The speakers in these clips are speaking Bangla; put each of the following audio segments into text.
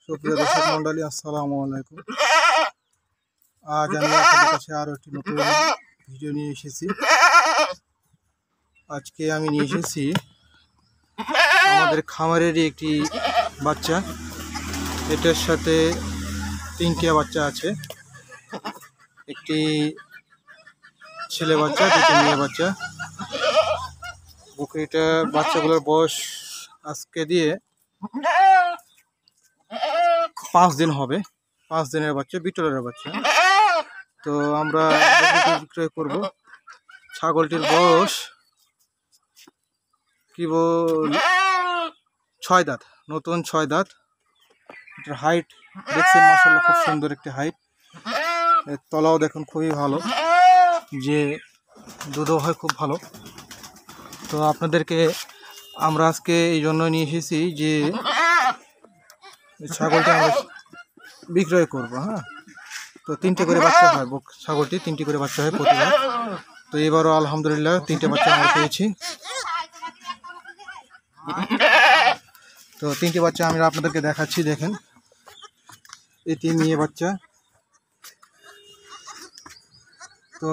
সুপ্রিয় দর্শক মন্ডলী, আসসালামু আলাইকুম। আজ আমি আপনাদের কাছে আরো একটি নতুন ভিডিও নিয়ে এসেছি। আজকে আমি নিয়ে এসেছি আমাদের খামারেরই একটি বাচ্চা। এটার সাথে তিনটে বাচ্চা আছে, একটি ছেলে বাচ্চা, দুটি মেয়ে বাচ্চা। বকরিটা বাচ্চাগুলোর বয়স আজকে দিয়ে 5 দিন হবে। 5 দিনের বাচ্চা, বিটলের বাচ্চা। তো আমরা বিক্রয় করব। ছাগলটির বয়স কি বল 6 দাঁত, নতুন 6 দাঁত। এটার হাইট দেখছেন, মাশাআল্লাহ খুব সুন্দর একটি হাইট। এর তলাও দেখুন খুবই ভালো, যে দুধও হয় খুব ভালো। তো আপনাদেরকে আমরা আজকে এই জন্য নিয়ে এসেছি যে ছাগলটা আমরা বিক্রয় করবো। হ্যাঁ, তো 3টে করে বাচ্চা হয়, ছাগলটি 3টি করে বাচ্চা হয় প্রতিবার। তো এবারও আলহামদুলিল্লাহ 3টে বাচ্চা আমরা পেয়েছি। তো 3টে বাচ্চা আমি আপনাদেরকে দেখাচ্ছি, দেখেন। এটি মেয়ে বাচ্চা। তো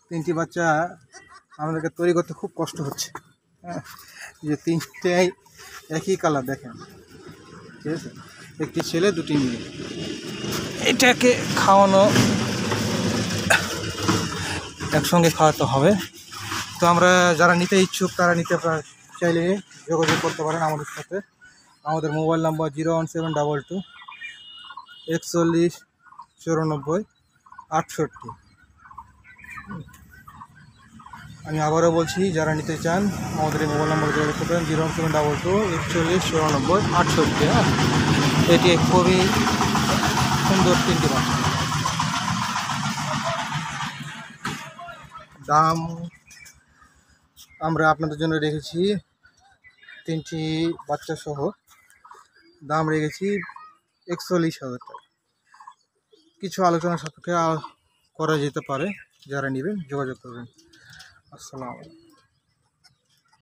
3টি বাচ্চা আমাদেরকে তৈরি করতে খুব কষ্ট হচ্ছে। হ্যাঁ, যে 3টেই একই কালার, দেখেন, ঠিক আছে। একটি ছেলে, দুটি মেয়ে। এটাকে খাওয়ানো একসঙ্গে খাওয়াতে হবে। তো আমরা যারা নিতে ইচ্ছুক তারা নিতে চাইলে যোগাযোগ করতে পারেন আমাদের সাথে। আমাদের মোবাইল নাম্বার 01722 41 94 68। আমি আবারও বলছি, যারা নিতে চান আমাদের এই মোবাইল নাম্বার যোগাযোগ করবেন 01722 41 94 68। হ্যাঁ, এটি খুবই সুন্দর 3টি বাচ্চা। দাম আমরা আপনাদের জন্য রেখেছি 3টি বাচ্চা সহ দাম রেখেছি 41,000 টাকা। কিছু আলোচনা সাপেক্ষে করা যেতে পারে। যারা নেবেন যোগাযোগ করবেন। আসসালামু আলাইকুম।